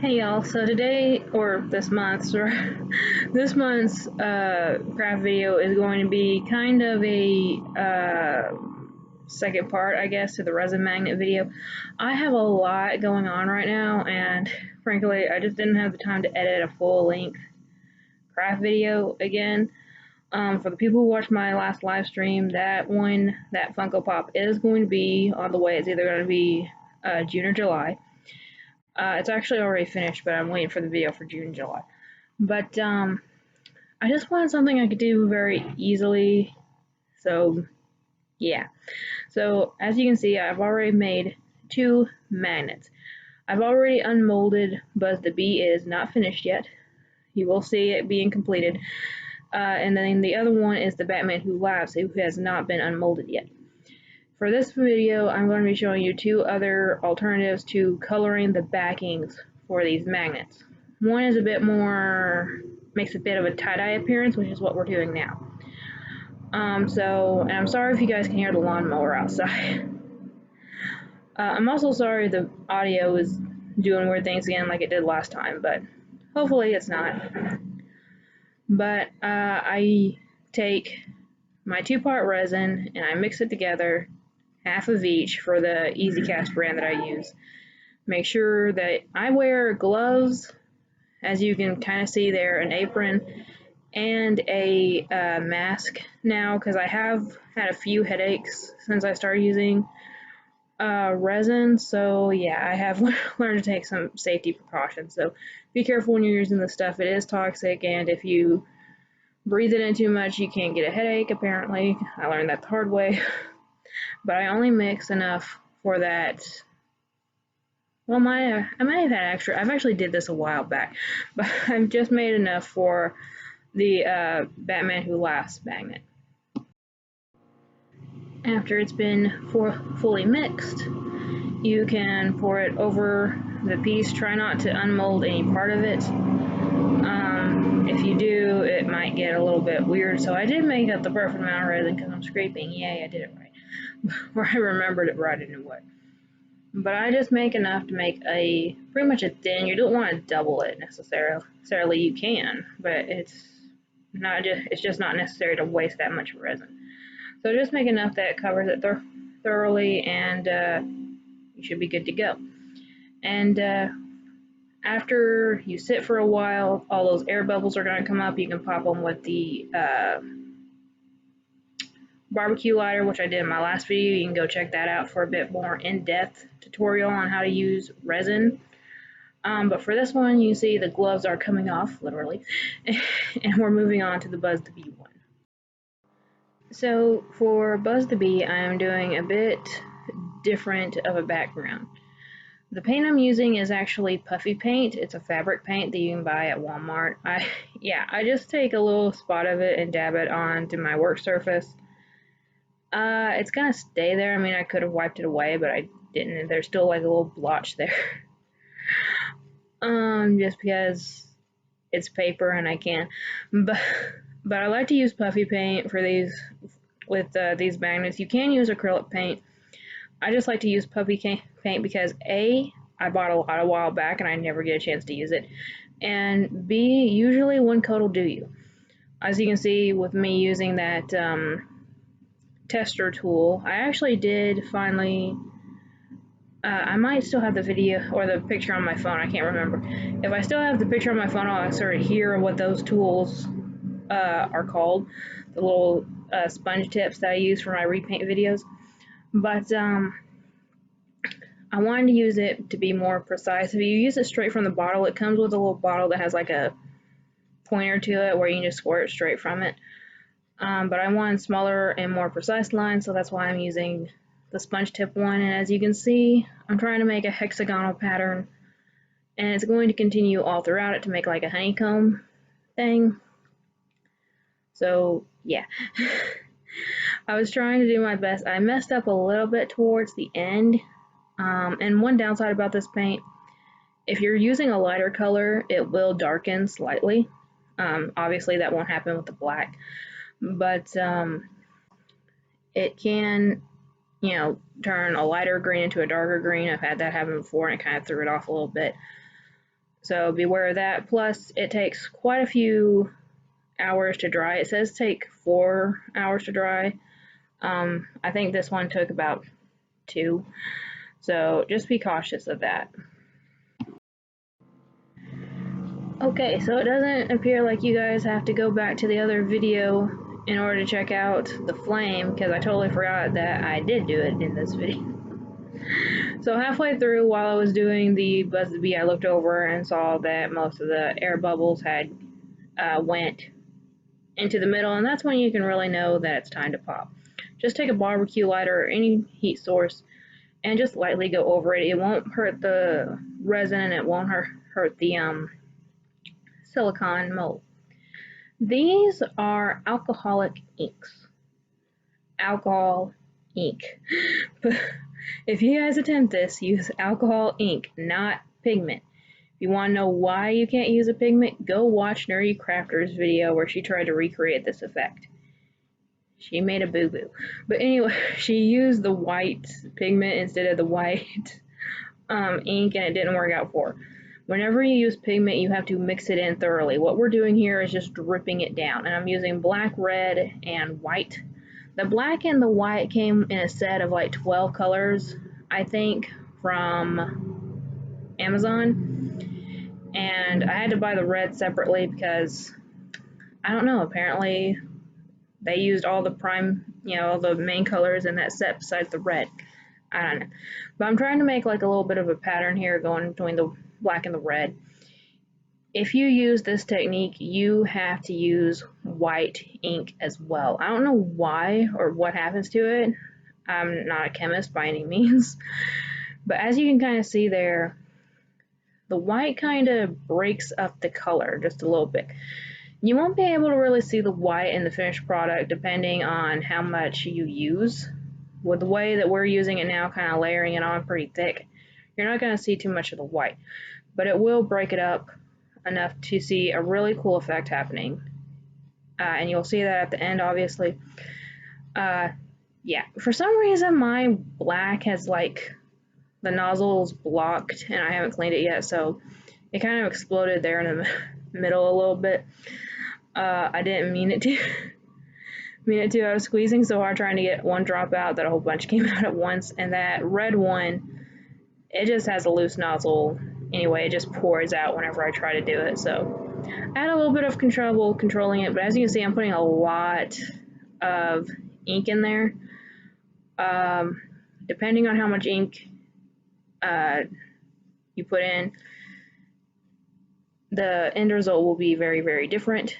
Hey y'all, so today, or this month's, or this month's craft video is going to be kind of a second part, I guess, to the Resin Magnet video. I have a lot going on right now, and frankly, I just didn't have the time to edit a full-length craft video again. For the people who watched my last live stream, that Funko Pop is going to be on the way. It's either going to be June or July. It's actually already finished, but I'm waiting for the video for June and July. But I just wanted something I could do very easily. So yeah. So as you can see, I've already made 2 magnets. I've already unmolded Buzz the Bee. It is not finished yet. You will see it being completed. And then the other one is the Batman Who Laughs, who has not been unmolded yet. For this video, I'm going to be showing you 2 other alternatives to coloring the backings for these magnets. One is a bit more, makes a bit of a tie-dye appearance, which is what we're doing now. And I'm sorry if you guys can hear the lawnmower outside. I'm also sorry the audio is doing weird things again like it did last time, but hopefully it's not. But I take my 2-part resin and I mix it together, half of each for the Easy Cast brand that I use. Make sure that I wear gloves, as you can kind of see there, an apron, and a mask now, because I have had a few headaches since I started using resin. So yeah, I have learned to take some safety precautions. So be careful when you're using this stuff. It is toxic, and if you breathe it in too much, you can't get a headache, apparently. I learned that the hard way. But I only mix enough for that. Well, I might have had extra. I've actually did this a while back, but I've just made enough for the Batman Who Laughs magnet. After it's been fully mixed, you can pour it over the piece. Try not to unmold any part of it. If you do, it might get a little bit weird. So I did make up the perfect amount of resin because I'm scraping. Yay, I did it right. Or I remembered it right anyway. But I just make enough to make pretty much a thin. You don't want to double it necessarily. You can, but it's just not necessary to waste that much resin. So just make enough that it covers it thoroughly, and you should be good to go. And after you sit for a while, all those air bubbles are going to come up. You can pop them with the barbecue lighter, which I did in my last video. You can go check that out for a bit more in-depth tutorial on how to use resin. But for this one, you see the gloves are coming off, literally, and we're moving on to the Buzz the Bee one. So for Buzz the Bee, I am doing a bit different of a background. The paint I'm using is actually puffy paint. It's a fabric paint that you can buy at Walmart. I just take a little spot of it and dab it onto my work surface. It's gonna stay there. I mean, I could have wiped it away, but I didn't. There's still like a little blotch there. Just because it's paper and I can. But I like to use puffy paint for these these magnets. You can use acrylic paint. I just like to use puffy paint because A, I bought a lot a while back and I never get a chance to use it, and B, usually one coat will do you. As you can see with me using that tester tool, I actually did finally, I might still have the video or the picture on my phone, I can't remember. If I still have the picture on my phone, I'll insert it here what those tools are called, the little sponge tips that I use for my repaint videos. But I wanted to use it to be more precise. If you use it straight from the bottle, it comes with a little bottle that has like a pointer to it where you can just squirt straight from it. But I wanted smaller and more precise lines, so that's why I'm using the sponge tip one. And as you can see, I'm trying to make a hexagonal pattern, and it's going to continue all throughout it to make like a honeycomb thing. So yeah. I was trying to do my best. I messed up a little bit towards the end. And one downside about this paint, if you're using a lighter color, it will darken slightly. Obviously that won't happen with the black, but it can, turn a lighter green into a darker green. I've had that happen before and it kind of threw it off a little bit. So beware of that. Plus, it takes quite a few hours to dry. It says take 4 hours to dry. I think this one took about 2. So just be cautious of that. Okay, so it doesn't appear like you guys have to go back to the other video in order to check out the flame, because I totally forgot that I did do it in this video. So halfway through, while I was doing the Buzz the Bee, I looked over and saw that most of the air bubbles had went into the middle, and that's when you can really know that it's time to pop. Just take a barbecue lighter or any heat source and just lightly go over it. It won't hurt the resin and it won't hurt the silicone mold. These are alcoholic inks. Alcohol ink. If you guys attempt this, use alcohol ink, not pigment. If you want to know why you can't use a pigment, go watch Nerdy Crafter's video where she tried to recreate this effect. She made a boo-boo. But anyway, she used the white pigment instead of the white ink, and it didn't work out for her. Whenever you use pigment, you have to mix it in thoroughly. What we're doing here is just dripping it down, and I'm using black, red, and white. The black and the white came in a set of like 12 colors, I think, from Amazon, and I had to buy the red separately because, I don't know, apparently they used all the all the main colors in that set besides the red. I don't know. But I'm trying to make like a little bit of a pattern here going between the black and the red. If you use this technique, you have to use white ink as well. I don't know why or what happens to it. I'm not a chemist by any means. But as you can kind of see there, the white kind of breaks up the color just a little bit. You won't be able to really see the white in the finished product depending on how much you use. With the way that we're using it now, kind of layering it on pretty thick, you're not going to see too much of the white, but it will break it up enough to see a really cool effect happening. And you'll see that at the end, obviously. Yeah, for some reason my black has like the nozzle's blocked and I haven't cleaned it yet, so it kind of exploded there in the middle a little bit. I didn't mean it to. I was squeezing so hard trying to get one drop out that a whole bunch came out at once, and that red one, it just has a loose nozzle. Anyway, it just pours out whenever I try to do it, so I had a little bit of trouble controlling it, but as you can see, I'm putting a lot of ink in there. Depending on how much ink you put in, the end result will be very, very different.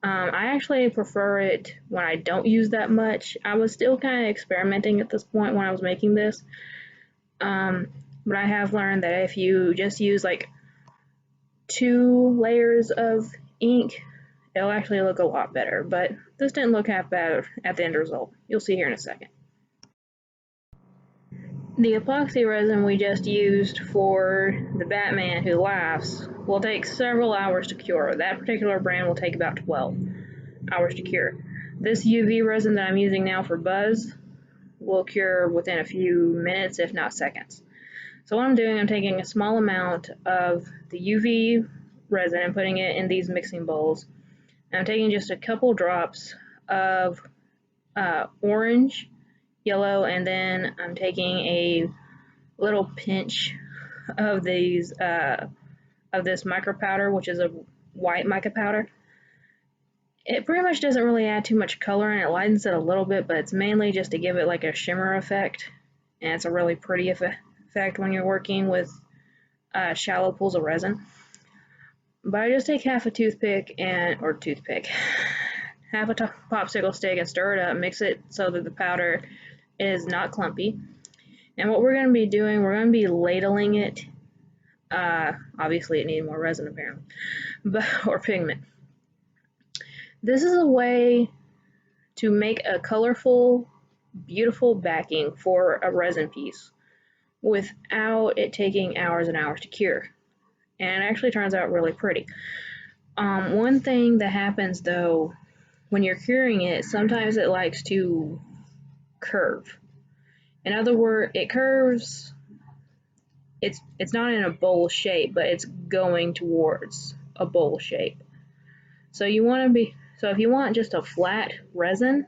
I actually prefer it when I don't use that much. I was still kind of experimenting at this point when I was making this. But I have learned that if you just use like 2 layers of ink, it'll actually look a lot better. But this didn't look half bad at the end result. You'll see here in a second. The epoxy resin we just used for the Batman Who Laughs will take several hours to cure. That particular brand will take about 12 hours to cure. This UV resin that I'm using now for Buzz will cure within a few minutes, if not seconds. So what I'm doing, I'm taking a small amount of the UV resin and putting it in these mixing bowls. And I'm taking just a couple drops of orange, yellow, and then I'm taking a little pinch of these of this mica powder, which is a white mica powder. It pretty much doesn't really add too much color, and it lightens it a little bit, but it's mainly just to give it like a shimmer effect, and it's a really pretty effect when you're working with shallow pools of resin. But I just take half a toothpick half a popsicle stick and stir it up, mix it so that the powder is not clumpy. And what we're going to be doing, we're going to be ladling it. Obviously it needed more resin apparently, or pigment. This is a way to make a colorful, beautiful backing for a resin piece without it taking hours and hours to cure. And it actually turns out really pretty. One thing that happens though, when you're curing it, sometimes it likes to curve. In other words, it curves it's not in a bowl shape, but it's going towards a bowl shape. So if you want just a flat resin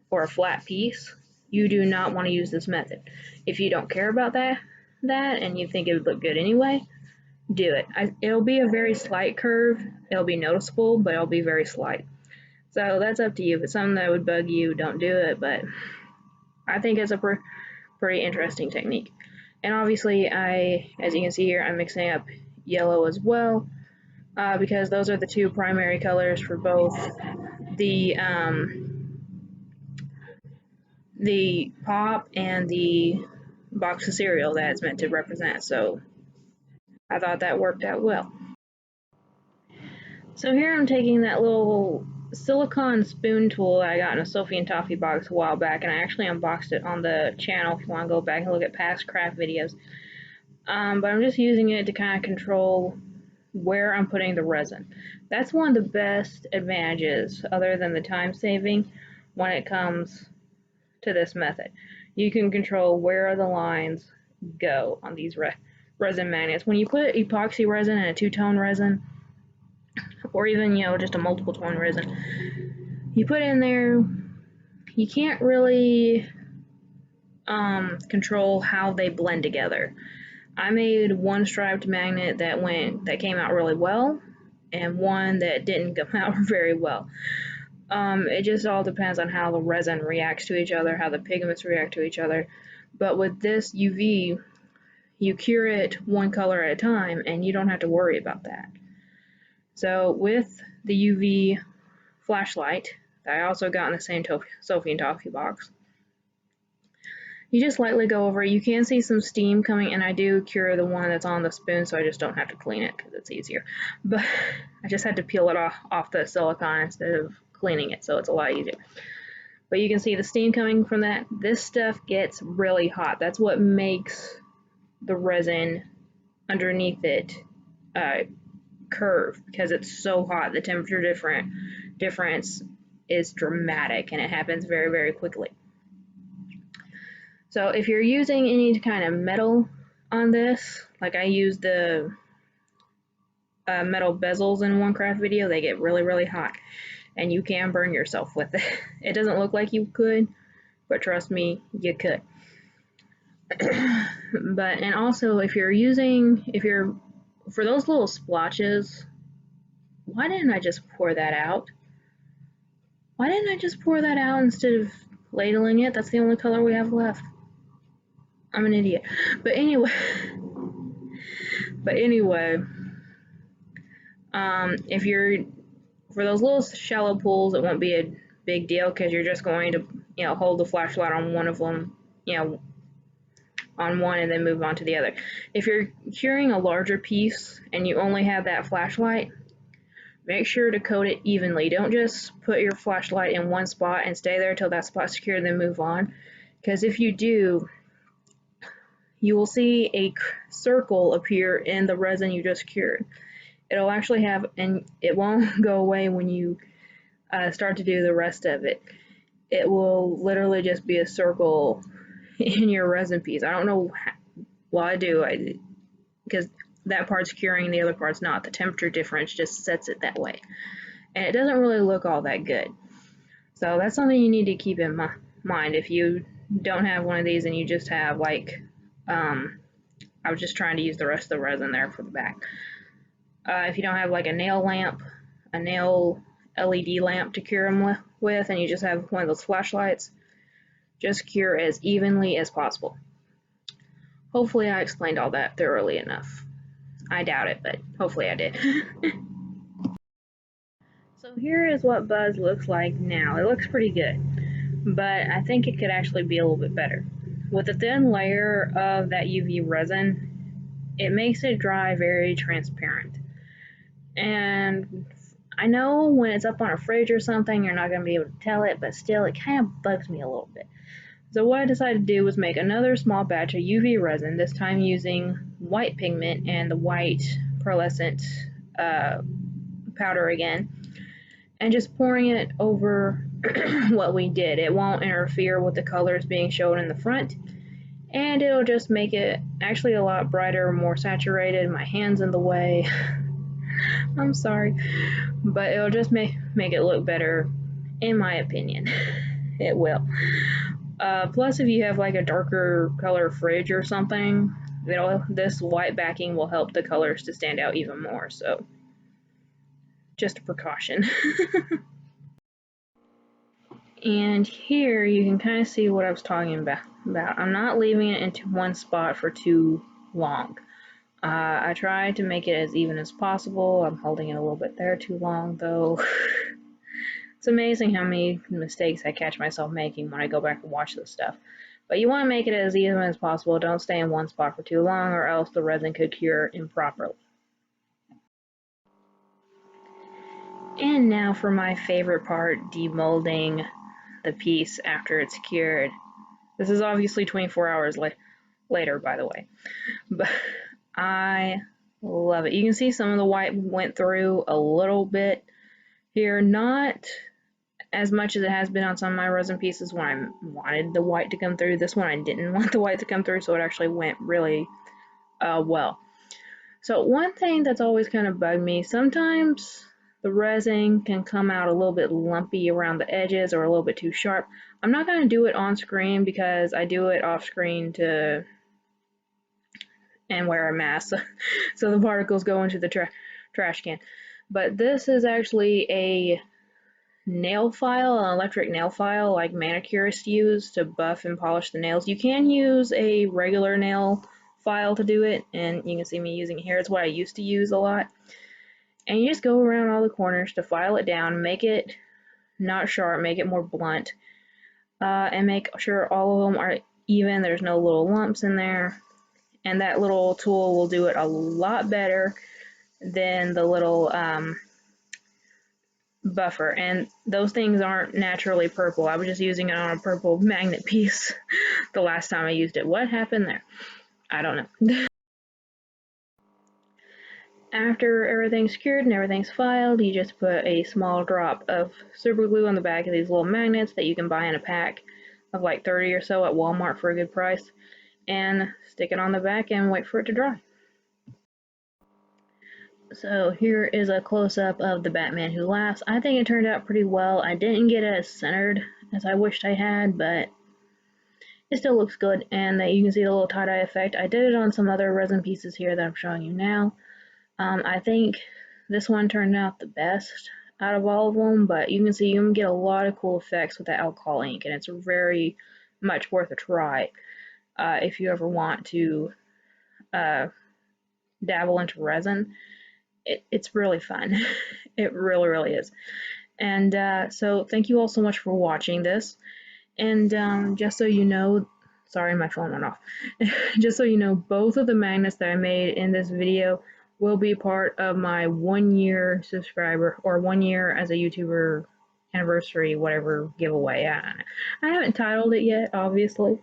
or a flat piece, you do not want to use this method. If you don't care about that and you think it would look good anyway, do it. It'll be a very slight curve. It'll be noticeable, but it'll be very slight. So that's up to you. If it's something that would bug you, don't do it. But I think it's a pretty interesting technique. And obviously, as you can see here, I'm mixing up yellow as well, because those are the two primary colors for both the pop and the box of cereal that it's meant to represent. So I thought that worked out well. So here I'm taking that little silicone spoon tool that I got in a Sophie and Toffee box a while back, and I actually unboxed it on the channel if you want to go back and look at past craft videos. But I'm just using it to kind of control where I'm putting the resin. That's one of the best advantages, other than the time saving, when it comes to this method. You can control where the lines go on these resin magnets. When you put epoxy resin and a two-tone resin, or even just a multiple tone resin, you put in there, you can't really control how they blend together. I made one striped magnet that came out really well, and one that didn't come out very well. It just all depends on how the resin reacts to each other, how the pigments react to each other. But with this UV, you cure it one color at a time, and you don't have to worry about that. So with the UV flashlight that I also got in the same Sophie and Toffee box, you just lightly go over it. You can see some steam coming, and I do cure the one that's on the spoon, so I just don't have to clean it because it's easier. But I just had to peel it off the silicone instead of cleaning it, so it's a lot easier. But you can see the steam coming from that. This stuff gets really hot. That's what makes the resin underneath it curve, because it's so hot. The temperature difference is dramatic, and it happens very, very quickly. So if you're using any kind of metal on this, like I used the metal bezels in one craft video, they get really, really hot, and you can burn yourself with it. It doesn't look like you could, but trust me, you could. And also if you're for those little splotches, why didn't I just pour that out? Why didn't I just pour that out instead of ladling it? That's the only color we have left. I'm an idiot. But anyway, if you're for those little shallow pools, it won't be a big deal because you're just going to hold the flashlight on one of them, on one and then move on to the other. If you're curing a larger piece and you only have that flashlight, make sure to coat it evenly. Don't just put your flashlight in one spot and stay there till that spot's secured and then move on, because if you do, you will see a circle appear in the resin you just cured. It'll actually have, and it won't go away when you start to do the rest of it. It will literally just be a circle in your resin piece. I don't know why I do, because that part's curing, the other part's not. The temperature difference just sets it that way, and it doesn't really look all that good. So that's something you need to keep in mind if you don't have one of these and you just have I was just trying to use the rest of the resin there for the back. If you don't have like a nail LED lamp to cure them with, and you just have one of those flashlights, just cure as evenly as possible. Hopefully I explained all that thoroughly enough. I doubt it, but hopefully I did. So here is what Buzz looks like now. It looks pretty good, but I think it could actually be a little bit better. With a thin layer of that UV resin, it makes it dry very transparent. And I know when it's up on a fridge or something, you're not going to be able to tell it, but still, it kind of bugs me a little bit. So what I decided to do was make another small batch of UV resin, this time using white pigment and the white pearlescent powder again, and just pouring it over what we did. It won't interfere with the colors being shown in the front, and it'll just make it actually a lot brighter, more saturated. My hand's in the way. I'm sorry, but it'll just make it look better, in my opinion. It will. Plus, if you have like a darker color fridge or something, this white backing will help the colors to stand out even more. So, just a precaution. And here you can kind of see what I was talking about. I'm not leaving it into one spot for too long. I try to make it as even as possible. I'm holding it a little bit there too long, though. It's amazing how many mistakes I catch myself making when I go back and watch this stuff. But you want to make it as even as possible. Don't stay in one spot for too long, or else the resin could cure improperly. And now for my favorite part, demolding the piece after it's cured. This is obviously 24 hours later, by the way. But I love it. You can see some of the white went through a little bit here, not as much as it has been on some of my resin pieces when I wanted the white to come through. This one I didn't want the white to come through, so it actually went really well. So one thing that's always kind of bugged me, sometimes the resin can come out a little bit lumpy around the edges or a little bit too sharp. I'm not going to do it on screen because I do it off screen and wear a mask so the particles go into the trash can. But this is actually a nail file, an electric nail file like manicurists use to buff and polish the nails. You can use a regular nail file to do it, and you can see me using it here. It's what I used to use a lot. And you just go around all the corners to file it down, make it not sharp, make it more blunt, and make sure all of them are even. There's no little lumps in there. And that little tool will do it a lot better than the little buffer. And those things aren't naturally purple. I was just using it on a purple magnet piece the last time I used it. What happened there? I don't know. After everything's cured and everything's filed, you just put a small drop of super glue on the back of these little magnets that you can buy in a pack of like 30 or so at Walmart for a good price, and stick it on the back and wait for it to dry. So here is a close-up of the Batman Who Laughs. I think it turned out pretty well. I didn't get it as centered as I wished I had, but it still looks good, and you can see the little tie-dye effect. I did it on some other resin pieces here that I'm showing you now. I think this one turned out the best out of all of them, but you can see you can get a lot of cool effects with the alcohol ink, and it's very much worth a try if you ever want to dabble into resin. It's really fun. It really, really is. And so thank you all so much for watching this. And just so you know, sorry, my phone went off. Just so you know, both of the magnets that I made in this video will be part of my 1-year subscriber or 1 year as a YouTuber anniversary, whatever giveaway. I haven't titled it yet, obviously,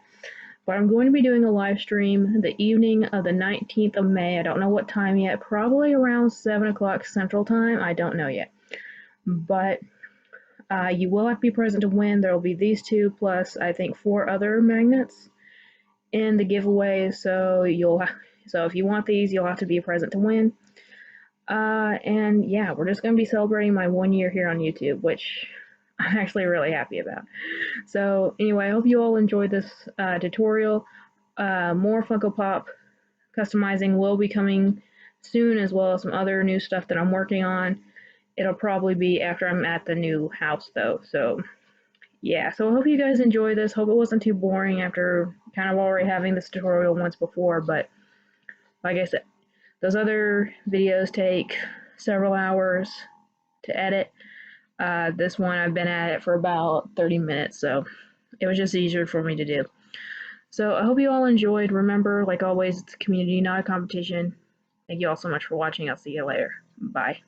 but I'm going to be doing a live stream the evening of the 19th of May. I don't know what time yet, probably around 7 o'clock Central Time. I don't know yet, but you will have to be present to win. There will be these two plus I think 4 other magnets in the giveaway, so so if you want these, you'll have to be present to win. And yeah, we're just going to be celebrating my 1 year here on YouTube, which I'm actually really happy about. So anyway, I hope you all enjoyed this tutorial. More Funko Pop customizing will be coming soon, as well as some other new stuff that I'm working on. It'll probably be after I'm at the new house though, so yeah, so I hope you guys enjoy this. Hope it wasn't too boring after kind of already having this tutorial once before, but like I said, those other videos take several hours to edit. This one I've been at it for about 30 minutes, so it was just easier for me to do. So I hope you all enjoyed. Remember, like always, it's a community, not a competition. Thank you all so much for watching. I'll see you later. Bye.